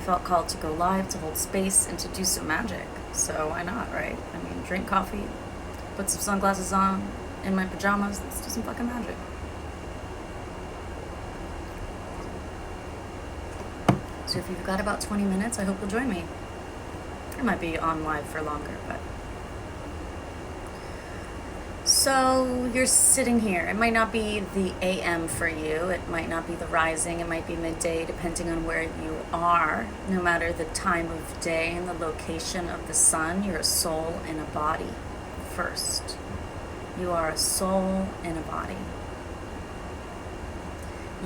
felt called to go live, to hold space, and to do some magic. So why not, right? I mean, drink coffee, put some sunglasses on, in my pajamas, let's do some fucking magic. So if you've got about 20 minutes, I hope you'll join me. I might be on live for longer, but... So you're sitting here. It might not be the AM for you. It might not be the rising. It might be midday, depending on where you are. No matter the time of day and the location of the sun, you're a soul in a body first. You are a soul in a body.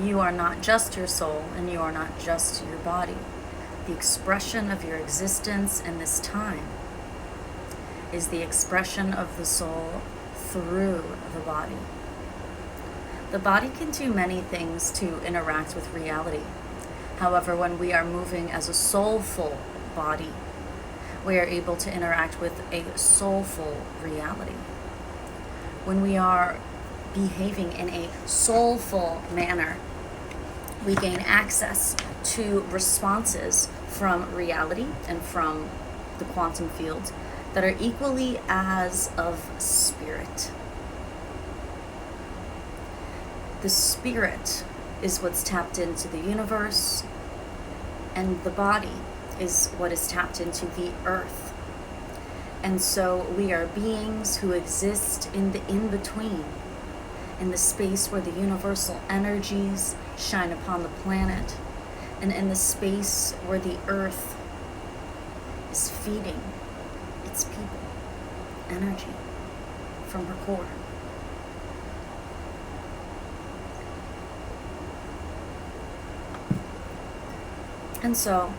You are not just your soul, and you are not just your body. The expression of your existence in this time is the expression of the soul through the body. The body can do many things to interact with reality. However, when we are moving as a soulful body, we are able to interact with a soulful reality. When we are behaving in a soulful manner, we gain access to responses from reality and from the quantum field that are equally as of spirit. The spirit is what's tapped into the universe, and the body is what is tapped into the earth. And so we are beings who exist in the in-between, in the space where the universal energies shine upon the planet, and in the space where the earth is feeding its people energy from her core. And so,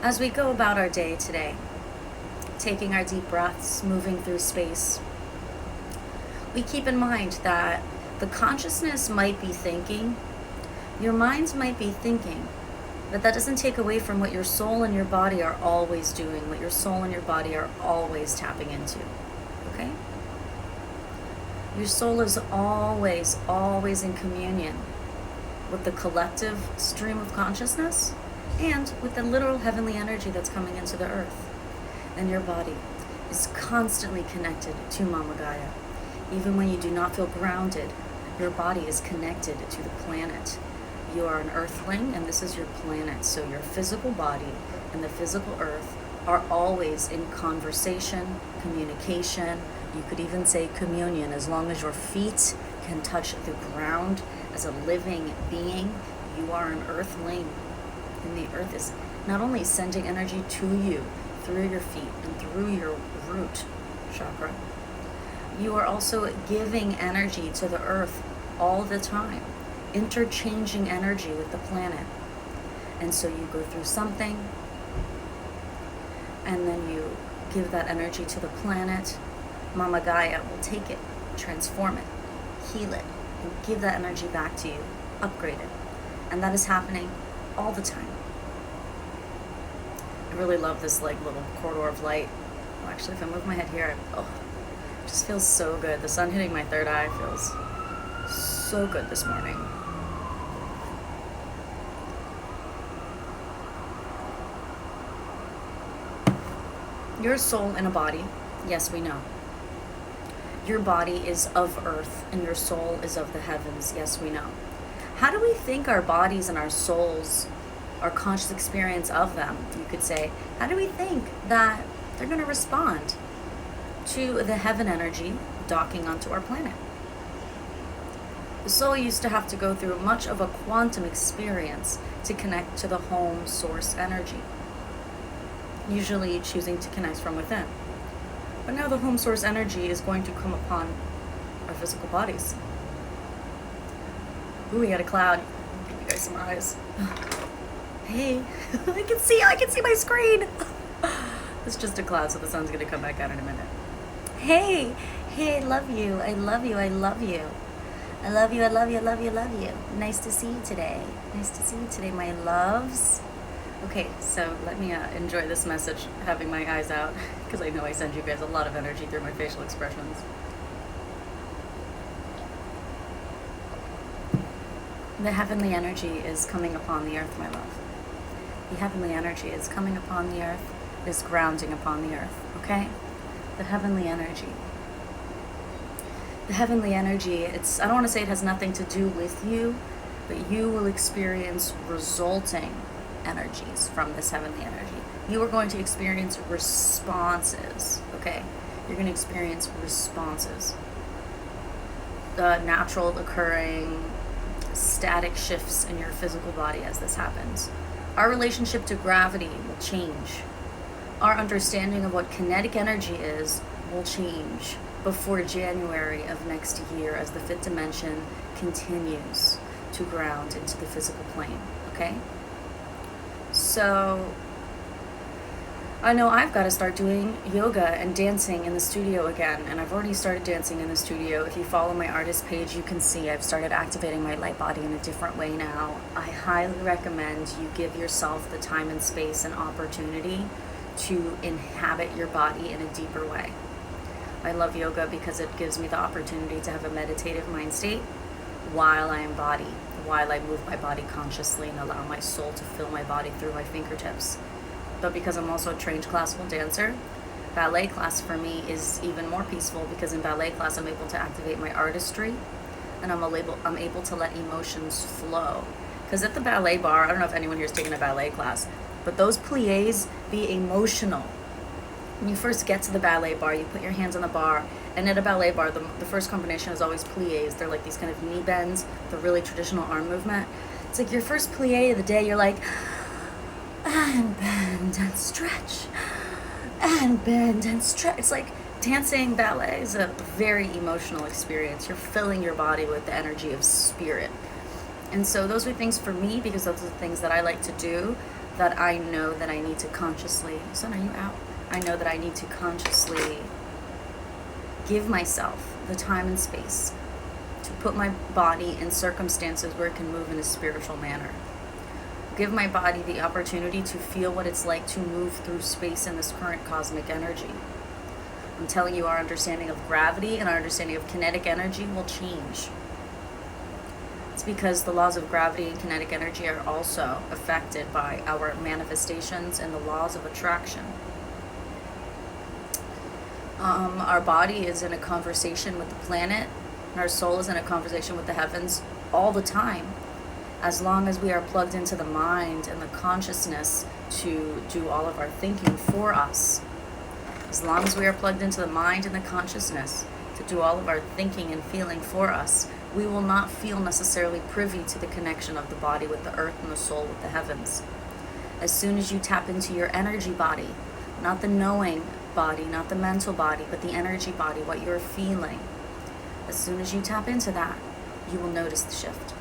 as we go about our day today, taking our deep breaths, moving through space, we keep in mind that the consciousness might be thinking, your minds might be thinking, but that doesn't take away from what your soul and your body are always doing, what your soul and your body are always tapping into, okay? Your soul is always, always in communion with the collective stream of consciousness and with the literal heavenly energy that's coming into the earth. And your body is constantly connected to Mama Gaia. Even when you do not feel grounded, your body is connected to the planet. You are an earthling, and this is your planet. So your physical body and the physical earth are always in conversation, communication. You could even say communion, as long as your feet can touch the ground as a living being. You are an earthling, and the earth is not only sending energy to you through your feet and through your root chakra, you are also giving energy to the earth all the time, interchanging energy with the planet. And so you go through something, and then you give that energy to the planet. Mama Gaia will take it, transform it, heal it, and give that energy back to you, upgrade it. And that is happening all the time. I really love this like little corridor of light. Well, actually, if I move my head here, it just feels so good. The sun hitting my third eye feels so good this morning. Your soul in a body, yes, we know. Your body is of earth and your soul is of the heavens, yes, we know. How do we think our bodies and our souls, our conscious experience of them, you could say, how do we think that they're going to respond to the heaven energy docking onto our planet? The soul used to have to go through much of a quantum experience to connect to the home source energy, usually choosing to connect from within. But now the home source energy is going to come upon our physical bodies. Ooh, we got a cloud. Give you guys some eyes. Hey, I can see my screen. It's just a cloud, so the sun's gonna come back out in a minute. Hey, I love you. I love you. I love you. I love you. I love you. I love you. I love you. Nice to see you today. Nice to see you today, my loves. Okay, so let me enjoy this message, having my eyes out, because I know I send you guys a lot of energy through my facial expressions. The heavenly energy is coming upon the earth, my love. The heavenly energy is coming upon the earth, is grounding upon the earth, okay? The heavenly energy. The heavenly energy, I don't want to say it has nothing to do with you, but you will experience resulting energies from this heavenly energy. You are going to experience responses, okay? You're going to experience responses. The natural occurring static shifts in your physical body as this happens. Our relationship to gravity will change. Our understanding of what kinetic energy is will change before January of next year as the fifth dimension continues to ground into the physical plane, okay? So I know I've got to start doing yoga and dancing in the studio again, and I've already started dancing in the studio. If you follow my artist page, you can see I've started activating my light body in a different way now. I highly recommend you give yourself the time and space and opportunity to inhabit your body in a deeper way. I love yoga because it gives me the opportunity to have a meditative mind state while I embody, while I move my body consciously and allow my soul to fill my body through my fingertips. But because I'm also a trained classical dancer, ballet class for me is even more peaceful, because in ballet class I'm able to activate my artistry, and I'm able to let emotions flow. Because at the ballet bar, I don't know if anyone here has taken a ballet class, but those pliés be emotional. When you first get to the ballet bar, you put your hands on the bar, and at a ballet bar, the first combination is always pliés. They're like these kind of knee bends, the really traditional arm movement. It's like your first plié of the day, you're like, and bend and stretch, and bend and stretch. It's like dancing ballet is a very emotional experience. You're filling your body with the energy of spirit. And so those are things for me, because those are the things that I like to do, that I know that I need to consciously, son, are you out? I know that I need to consciously give myself the time and space to put my body in circumstances where it can move in a spiritual manner. Give my body the opportunity to feel what it's like to move through space in this current cosmic energy. I'm telling you, our understanding of gravity and our understanding of kinetic energy will change. It's because the laws of gravity and kinetic energy are also affected by our manifestations and the laws of attraction. Our body is in a conversation with the planet, and our soul is in a conversation with the heavens all the time. As long as we are plugged into the mind and the consciousness to do all of our thinking for us, as long as we are plugged into the mind and the consciousness to do all of our thinking and feeling for us, we will not feel necessarily privy to the connection of the body with the earth and the soul with the heavens. As soon as you tap into your energy body, not the knowing body, not the mental body, but the energy body, what you're feeling, as soon as you tap into that, you will notice the shift.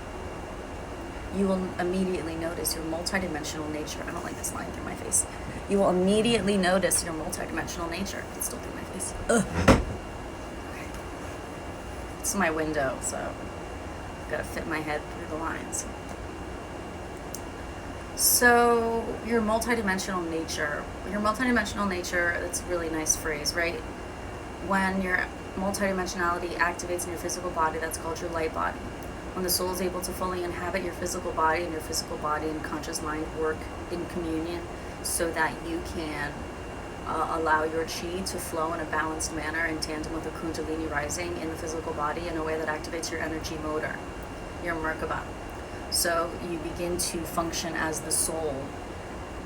You will immediately notice your multidimensional nature. I don't like this line through my face. You will immediately notice your multidimensional nature. It's still through my face. Ugh. Okay. It's my window, so I've got to fit my head through the lines. So your multidimensional nature, it's a really nice phrase, right? When your multidimensionality activates in your physical body, that's called your light body. When the soul is able to fully inhabit your physical body, and your physical body and conscious mind work in communion so that you can allow your chi to flow in a balanced manner in tandem with the kundalini rising in the physical body in a way that activates your energy motor, your Merkaba. So you begin to function as the soul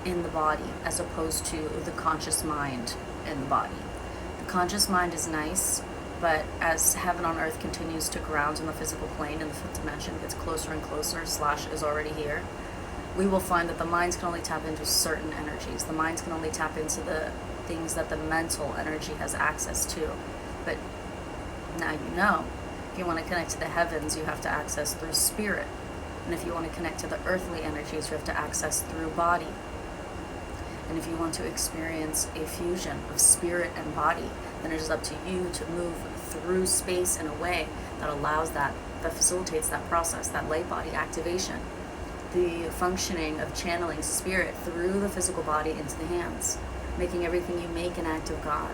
in the body as opposed to the conscious mind in the body. The conscious mind is nice, but as heaven on earth continues to ground in the physical plane and the fifth dimension gets closer and closer, / is already here, we will find that the minds can only tap into certain energies. The minds can only tap into the things that the mental energy has access to. But now you know, if you want to connect to the heavens, you have to access through spirit. And if you want to connect to the earthly energies, you have to access through body. And if you want to experience a fusion of spirit and body, then it is up to you to move through space in a way that allows that facilitates that process, that light body activation, the functioning of channeling spirit through the physical body into the hands, making everything you make an act of God,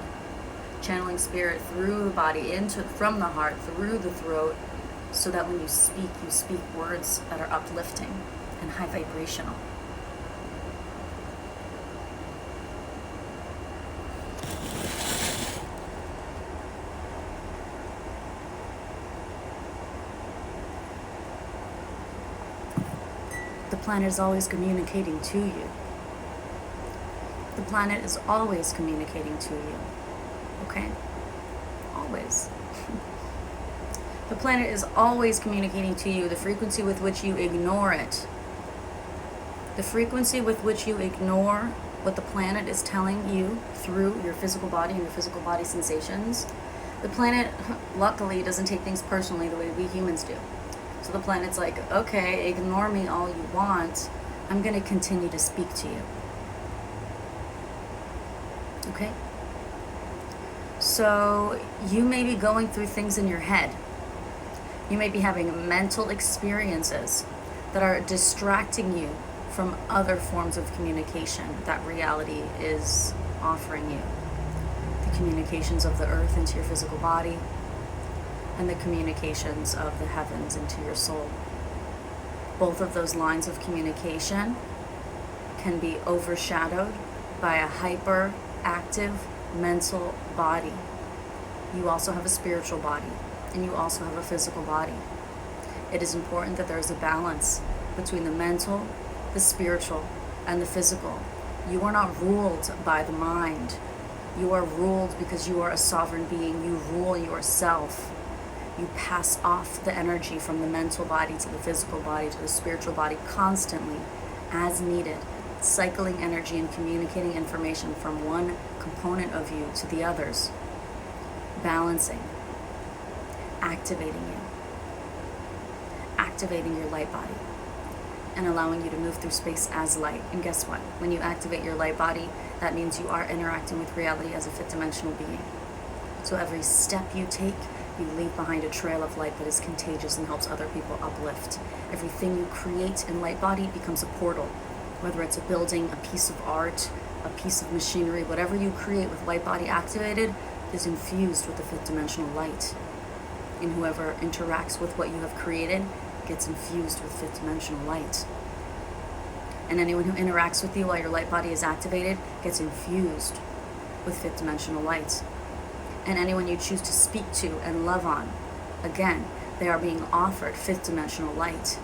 channeling spirit through the body from the heart, through the throat, so that when you speak words that are uplifting and high vibrational. planet is always communicating to you. The planet is always communicating to you. Okay? Always. The planet is always communicating to you. The frequency with which you ignore it, the frequency with which you ignore what the planet is telling you through your physical body and your physical body sensations, the planet luckily doesn't take things personally the way we humans do. So the planet's like, okay, ignore me all you want. I'm going to continue to speak to you. Okay? So you may be going through things in your head. You may be having mental experiences that are distracting you from other forms of communication that reality is offering you. The communications of the earth into your physical body, and the communications of the heavens into your soul. Both of those lines of communication can be overshadowed by a hyperactive mental body. You also have a spiritual body, and you also have a physical body. It is important that there is a balance between the mental, the spiritual, and the physical. You are not ruled by the mind. You are ruled because you are a sovereign being. You rule yourself. You pass off the energy from the mental body to the physical body to the spiritual body constantly, as needed, cycling energy and communicating information from one component of you to the others, balancing, activating your light body, and allowing you to move through space as light. And guess what? When you activate your light body, that means you are interacting with reality as a fifth-dimensional being. So every step you take, you leave behind a trail of light that is contagious and helps other people uplift. Everything you create in light body becomes a portal. Whether it's a building, a piece of art, a piece of machinery, whatever you create with light body activated is infused with the fifth-dimensional light. And whoever interacts with what you have created gets infused with fifth-dimensional light. And anyone who interacts with you while your light body is activated gets infused with fifth-dimensional light. And anyone you choose to speak to and love on, again, they are being offered fifth-dimensional light.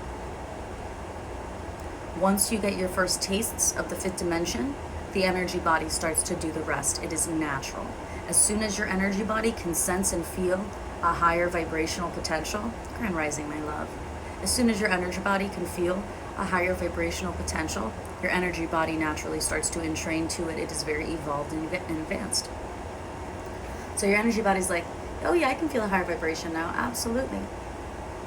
Once you get your first tastes of the fifth dimension, the energy body starts to do the rest. It is natural. As soon as your energy body can sense and feel a higher vibrational potential, Grand Rising, my love, as soon as your energy body can feel a higher vibrational potential, your energy body naturally starts to entrain to it. It is very evolved and advanced. So your energy body's like, oh yeah, I can feel a higher vibration now, absolutely.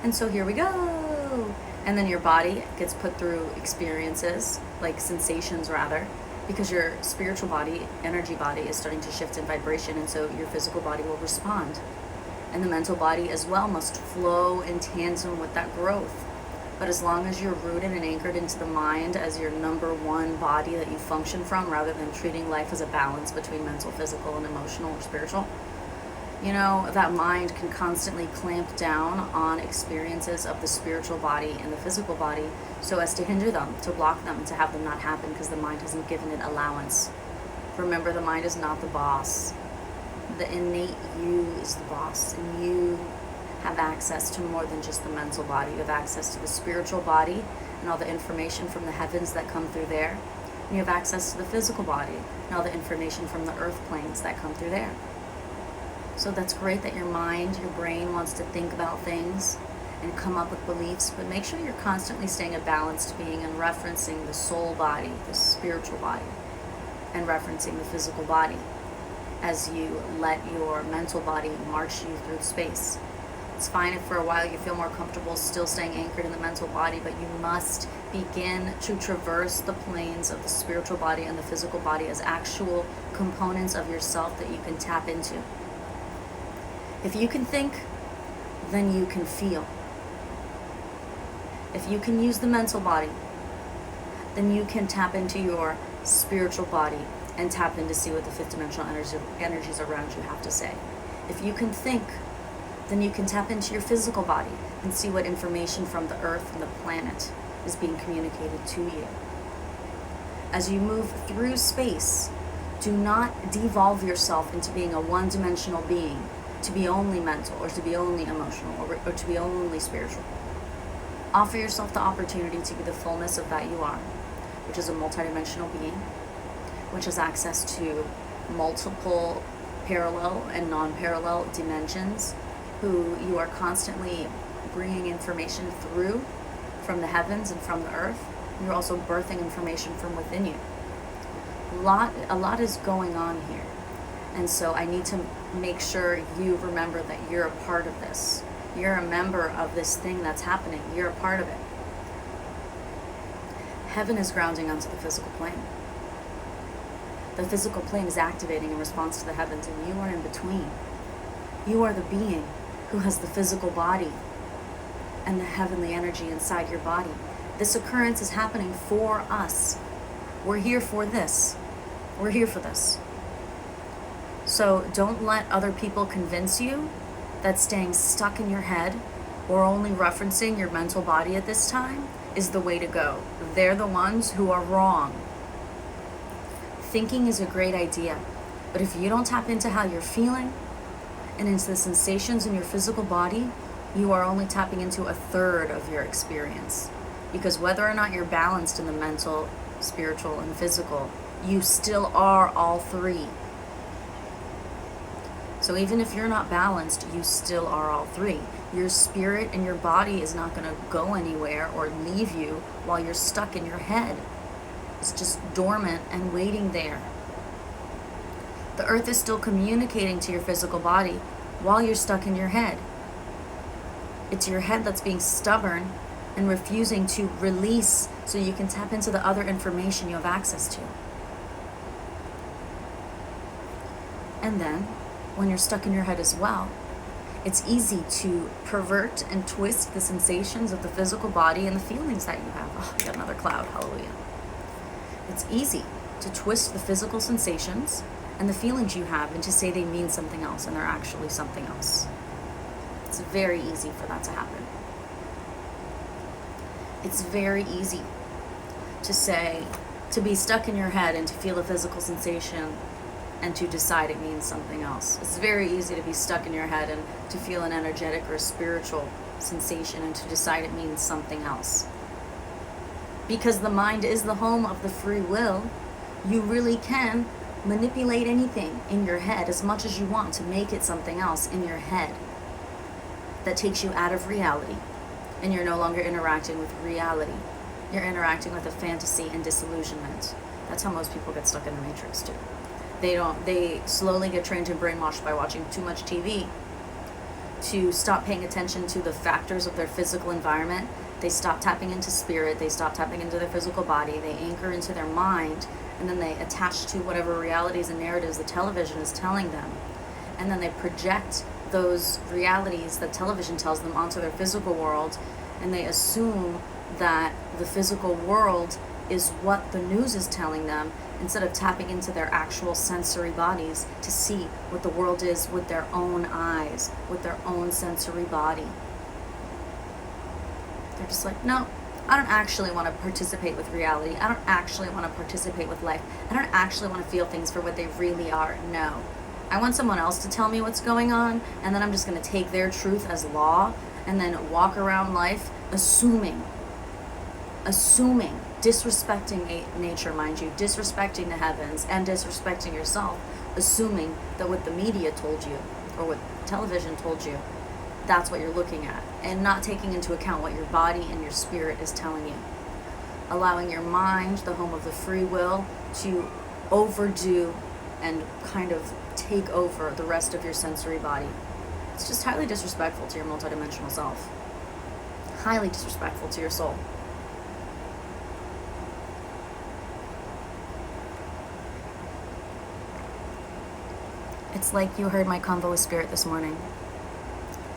And so here we go. And then your body gets put through experiences, like sensations rather, because your spiritual body, energy body is starting to shift in vibration, and so your physical body will respond. And the mental body as well must flow in tandem with that growth. But as long as you're rooted and anchored into the mind as your number one body that you function from, rather than treating life as a balance between mental, physical, and emotional or spiritual, you know, that mind can constantly clamp down on experiences of the spiritual body and the physical body so as to hinder them, to block them, to have them not happen because the mind hasn't given it allowance. Remember, the mind is not the boss. The innate you is the boss, and you have access to more than just the mental body. You have access to the spiritual body and all the information from the heavens that come through there. And you have access to the physical body and all the information from the earth planes that come through there. So that's great that your mind, your brain wants to think about things and come up with beliefs, but make sure you're constantly staying a balanced being and referencing the soul body, the spiritual body, and referencing the physical body as you let your mental body march you through space. It's fine if for a while you feel more comfortable still staying anchored in the mental body, but you must begin to traverse the planes of the spiritual body and the physical body as actual components of yourself that you can tap into. If you can think, then you can feel. If you can use the mental body, then you can tap into your spiritual body and tap in to see what the fifth dimensional energies around you have to say. If you can think, then you can tap into your physical body and see what information from the earth and the planet is being communicated to you. As you move through space, do not devolve yourself into being a one-dimensional being, to be only mental or to be only emotional or to be only spiritual. Offer yourself the opportunity to be the fullness of that you are, which is a multidimensional being, which has access to multiple parallel and non-parallel dimensions, who you are constantly bringing information through from the heavens and from the earth. You're also birthing information from within you. A lot is going on here. And so I need to make sure you remember that you're a part of this. You're a member of this thing that's happening. You're a part of it. Heaven is grounding onto the physical plane. The physical plane is activating in response to the heavens, and you are in between. You are the being who has the physical body and the heavenly energy inside your body. This occurrence is happening for us. We're here for this. We're here for this. So don't let other people convince you that staying stuck in your head or only referencing your mental body at this time is the way to go. They're the ones who are wrong. Thinking is a great idea, but if you don't tap into how you're feeling and into the sensations in your physical body, you are only tapping into a third of your experience. Because whether or not you're balanced in the mental, spiritual, and physical, you still are all three. So even if you're not balanced, you still are all three. Your spirit and your body is not going to go anywhere or leave you while you're stuck in your head. It's just dormant and waiting there. The earth is still communicating to your physical body while you're stuck in your head. It's your head that's being stubborn and refusing to release so you can tap into the other information you have access to. And then, when you're stuck in your head as well, it's easy to pervert and twist the sensations of the physical body and the feelings that you have. Oh, we got another cloud, hallelujah. It's easy to twist the physical sensations and the feelings you have and to say they mean something else and they're actually something else. It's very easy for that to happen. It's very easy to say, to be stuck in your head and to feel a physical sensation and to decide it means something else. It's very easy to be stuck in your head and to feel an energetic or spiritual sensation and to decide it means something else. Because the mind is the home of the free will, you really can manipulate anything in your head as much as you want to make it something else in your head that takes you out of reality, and you're no longer interacting with reality. You're interacting with a fantasy and disillusionment. That's how most people get stuck in the matrix too. They slowly get trained and brainwashed by watching too much TV to stop paying attention to the factors of their physical environment. They stop tapping into spirit, they stop tapping into their physical body, they anchor into their mind, and then they attach to whatever realities and narratives the television is telling them. And then they project those realities that television tells them onto their physical world, and they assume that the physical world is what the news is telling them, instead of tapping into their actual sensory bodies to see what the world is with their own eyes, with their own sensory body. They're just like, no, I don't actually want to participate with reality. I don't actually want to participate with life. I don't actually want to feel things for what they really are. No. I want someone else to tell me what's going on, and then I'm just going to take their truth as law and then walk around life assuming, disrespecting nature, mind you, disrespecting the heavens and disrespecting yourself, assuming that what the media told you or what television told you, that's what you're looking at, and not taking into account what your body and your spirit is telling you. Allowing your mind, the home of the free will, to overdo and kind of take over the rest of your sensory body. It's just highly disrespectful to your multidimensional self. Highly disrespectful to your soul. It's like you heard my convo with Spirit this morning.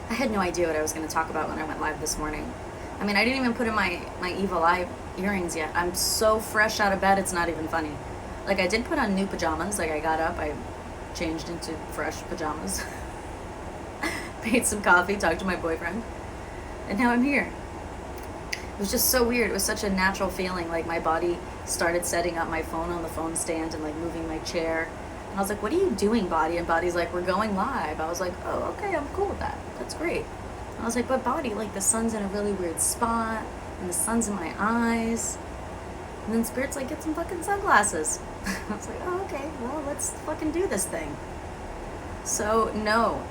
I had no idea what I was going to talk about when I went live this morning. I mean, I didn't even put in my evil eye earrings yet. I'm so fresh out of bed, it's not even funny. Like, I did put on new pajamas. Like, I got up, I changed into fresh pajamas, made some coffee, talked to my boyfriend, and now I'm here. It was just so weird. It was such a natural feeling. Like, my body started setting up my phone on the phone stand and, like, moving my chair. And I was like, what are you doing, body? And body's like, we're going live. I was like, oh, okay, I'm cool with that. That's great. I was like, but body, like the sun's in a really weird spot, and the sun's in my eyes. And then Spirit's like, get some fucking sunglasses. I was like, oh, okay, well, let's fucking do this thing. So, no,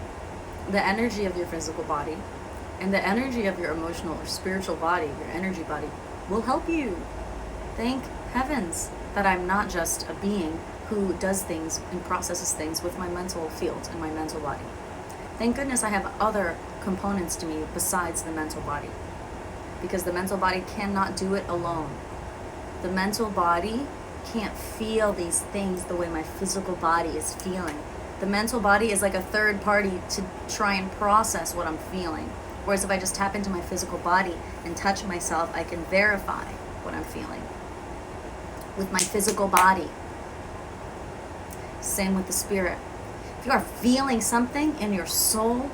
the energy of your physical body and the energy of your emotional or spiritual body, your energy body, will help you. Thank heavens that I'm not just a being who does things and processes things with my mental field and my mental body. Thank goodness I have other components to me besides the mental body, because the mental body cannot do it alone. The mental body can't feel these things the way my physical body is feeling. The mental body is like a third party to try and process what I'm feeling. Whereas if I just tap into my physical body and touch myself, I can verify what I'm feeling with my physical body. Same with the spirit. If you are feeling something in your soul,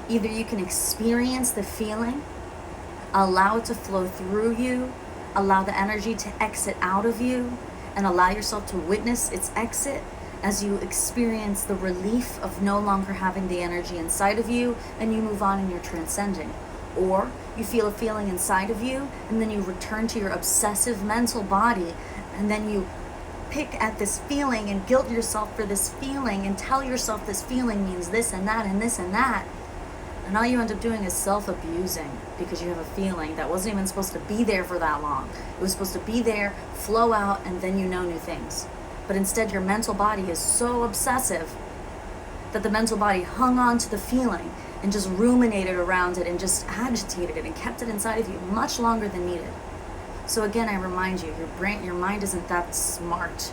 either you can experience the feeling, allow it to flow through you, allow the energy to exit out of you, and allow yourself to witness its exit as you experience the relief of no longer having the energy inside of you, and you move on and you're transcending. Or you feel a feeling inside of you, and then you return to your obsessive mental body, and then you pick at this feeling and guilt yourself for this feeling and tell yourself this feeling means this and that and this and that. And all you end up doing is self-abusing because you have a feeling that wasn't even supposed to be there for that long. It was supposed to be there, flow out, and then you know new things. But instead your mental body is so obsessive that the mental body hung on to the feeling and just ruminated around it and just agitated it and kept it inside of you much longer than needed. So again, I remind you, your mind isn't that smart.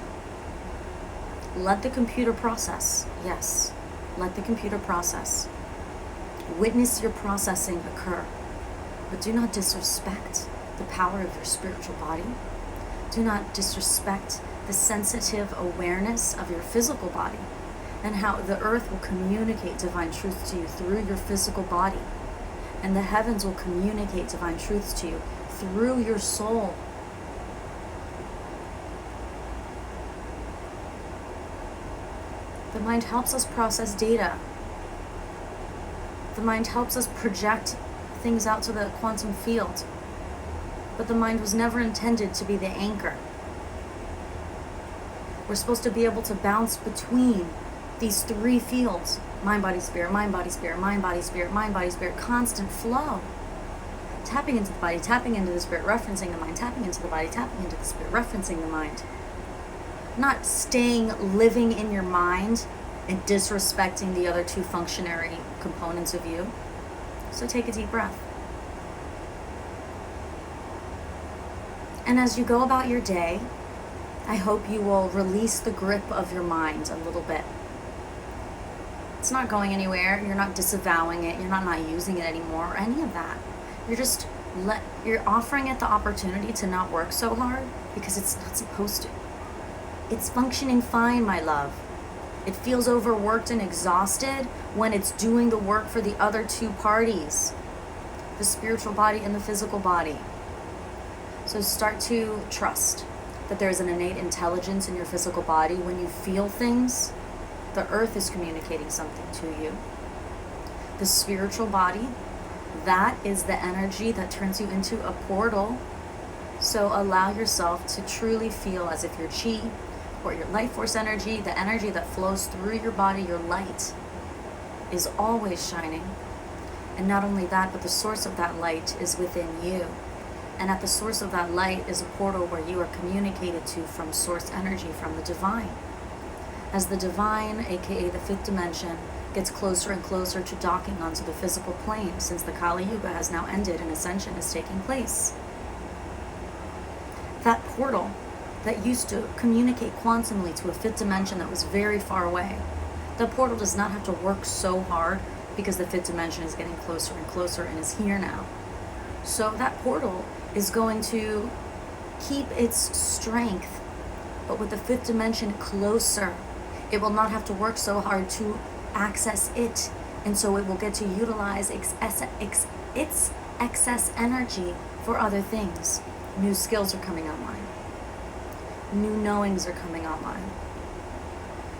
Let the computer process. Yes, let the computer process. Witness your processing occur, but do not disrespect the power of your spiritual body. Do not disrespect the sensitive awareness of your physical body and how the earth will communicate divine truth to you through your physical body, and the heavens will communicate divine truths to you through your soul. The mind helps us process data. The mind helps us project things out to the quantum field. But the mind was never intended to be the anchor. We're supposed to be able to bounce between these three fields: mind, body, spirit, mind, body, spirit, mind, body, spirit, mind, body, spirit, constant flow. Tapping into the body, tapping into the spirit, referencing the mind, tapping into the body, tapping into the spirit, referencing the mind. Not living in your mind and disrespecting the other two functionary components of you. So take a deep breath. And as you go about your day, I hope you will release the grip of your mind a little bit. It's not going anywhere. You're not disavowing it. You're not using it anymore or any of that. You're offering it the opportunity to not work so hard because it's not supposed to. It's functioning fine, my love. It feels overworked and exhausted when it's doing the work for the other two parties, the spiritual body and the physical body. So start to trust that there's an innate intelligence in your physical body. When you feel things, the earth is communicating something to you. The spiritual body, that is the energy that turns you into a portal. So allow yourself to truly feel as if your chi or your life force energy, the energy that flows through your body, your light, is always shining. And not only that, but the source of that light is within you. And at the source of that light is a portal where you are communicated to from source energy, from the divine. As the divine, aka the fifth dimension, gets closer and closer to docking onto the physical plane, since the Kali Yuga has now ended and ascension is taking place. That portal that used to communicate quantumly to a fifth dimension that was very far away, the portal does not have to work so hard because the fifth dimension is getting closer and closer and is here now. So that portal is going to keep its strength, but with the fifth dimension closer, it will not have to work so hard to access it, and so it will get to utilize its excess energy for other things. New skills are coming online. New knowings are coming online.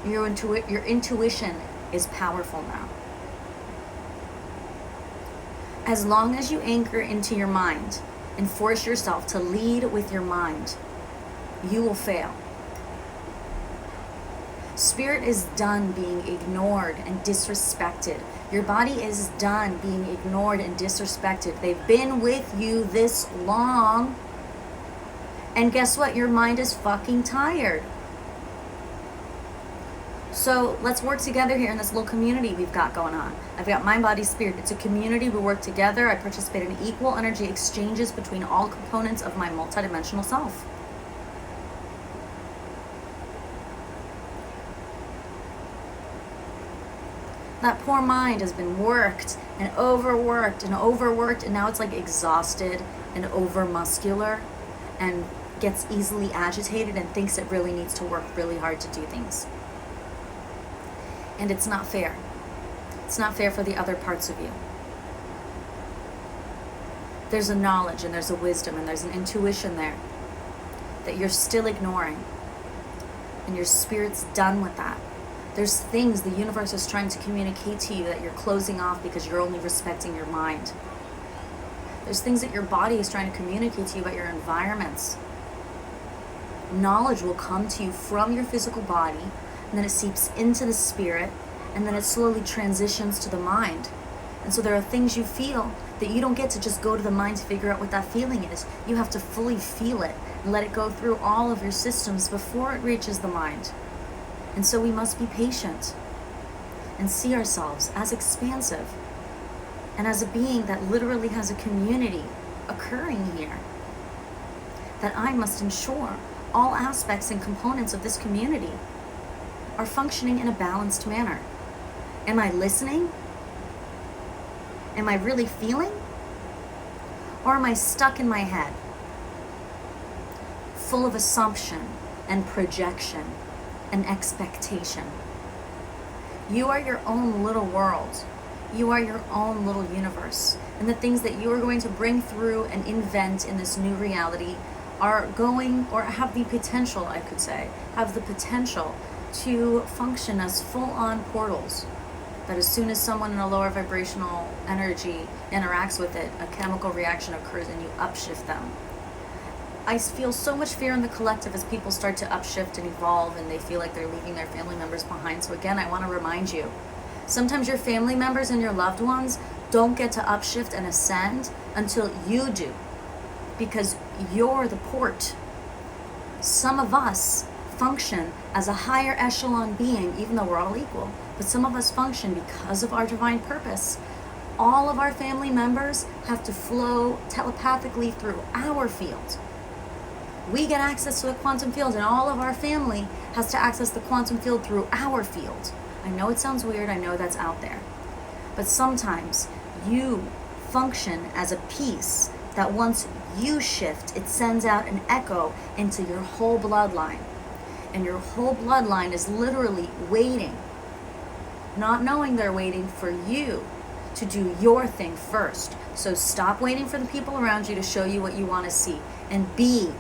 Your intuition is powerful now. As long as you anchor into your mind and force yourself to lead with your mind, you will fail. Spirit is done being ignored and disrespected. Your body is done being ignored and disrespected. They've been with you this long. And guess what? Your mind is fucking tired. So let's work together here in this little community we've got going on. I've got mind, body, spirit. It's a community. We work together. I participate in equal energy exchanges between all components of my multidimensional self. That poor mind has been worked and overworked, and now it's like exhausted and over-muscular and gets easily agitated and thinks it really needs to work really hard to do things. And it's not fair. It's not fair for the other parts of you. There's a knowledge and there's a wisdom and there's an intuition there that you're still ignoring. And your spirit's done with that. There's things the universe is trying to communicate to you that you're closing off because you're only respecting your mind. There's things that your body is trying to communicate to you about your environments. Knowledge will come to you from your physical body, and then it seeps into the spirit, and then it slowly transitions to the mind. And so there are things you feel that you don't get to just go to the mind to figure out what that feeling is. You have to fully feel it and let it go through all of your systems before it reaches the mind. And so we must be patient and see ourselves as expansive and as a being that literally has a community occurring here. That I must ensure all aspects and components of this community are functioning in a balanced manner. Am I listening? Am I really feeling? Or am I stuck in my head, full of assumption and projection and expectation? You are your own little world. You are your own little universe. And the things that you are going to bring through and invent in this new reality are going, or have the potential, I could say, have the potential to function as full-on portals. That as soon as someone in a lower vibrational energy interacts with it, a chemical reaction occurs and you upshift them. I feel so much fear in the collective as people start to upshift and evolve and they feel like they're leaving their family members behind. So again, I want to remind you, sometimes your family members and your loved ones don't get to upshift and ascend until you do, because you're the port. Some of us function as a higher echelon being, even though we're all equal, but some of us function because of our divine purpose. All of our family members have to flow telepathically through our field. We get access to the quantum field, and all of our family has to access the quantum field through our field. I know it sounds weird, I know that's out there, but sometimes you function as a piece that once you shift, it sends out an echo into your whole bloodline. And your whole bloodline is literally waiting, not knowing they're waiting for you to do your thing first. So stop waiting for the people around you to show you what you want to see, and be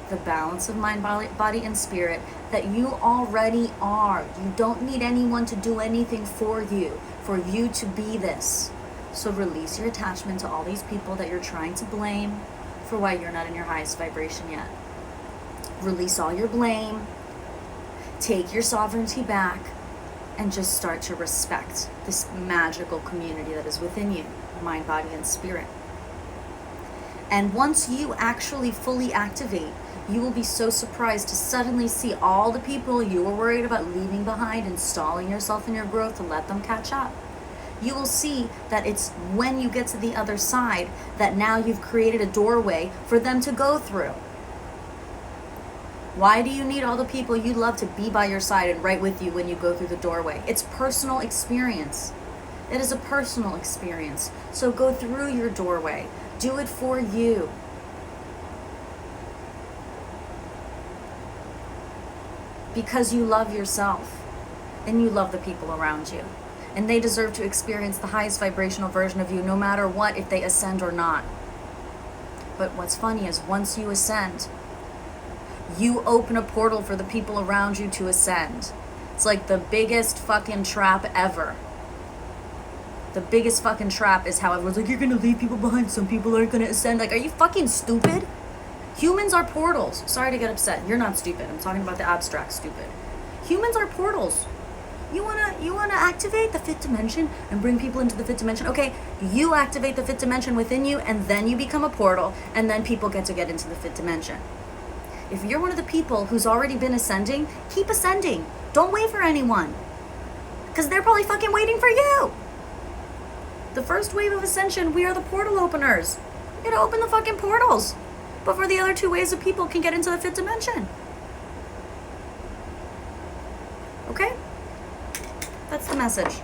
the balance of mind, body, and spirit that you already are. You don't need anyone to do anything for you to be this. So release your attachment to all these people that you're trying to blame for why you're not in your highest vibration yet. Release all your blame, take your sovereignty back, and just start to respect this magical community that is within you, mind, body, and spirit. And once you actually fully activate, you will be so surprised to suddenly see all the people you were worried about leaving behind and stalling yourself in your growth to let them catch up. You will see that it's when you get to the other side that now you've created a doorway for them to go through. Why do you need all the people you love to be by your side and right with you when you go through the doorway? It's personal experience. It is a personal experience. So go through your doorway. Do it for you. Because you love yourself and you love the people around you. And they deserve to experience the highest vibrational version of you no matter what, if they ascend or not. But what's funny is once you ascend, you open a portal for the people around you to ascend. It's like the biggest fucking trap ever. The biggest fucking trap is how everyone's like, you're gonna leave people behind, some people aren't gonna ascend. Like, are you fucking stupid? Humans are portals. Sorry to get upset. You're not stupid. I'm talking about the abstract stupid. Humans are portals. You wanna activate the fifth dimension and bring people into the fifth dimension? Okay, you activate the fifth dimension within you, and then you become a portal, and then people get into the fifth dimension. If you're one of the people who's already been ascending, keep ascending. Don't wait for anyone, because they're probably fucking waiting for you. The first wave of ascension, we are the portal openers. We gotta open the fucking portals before the other two waves of people can get into the fifth dimension. Okay? That's the message.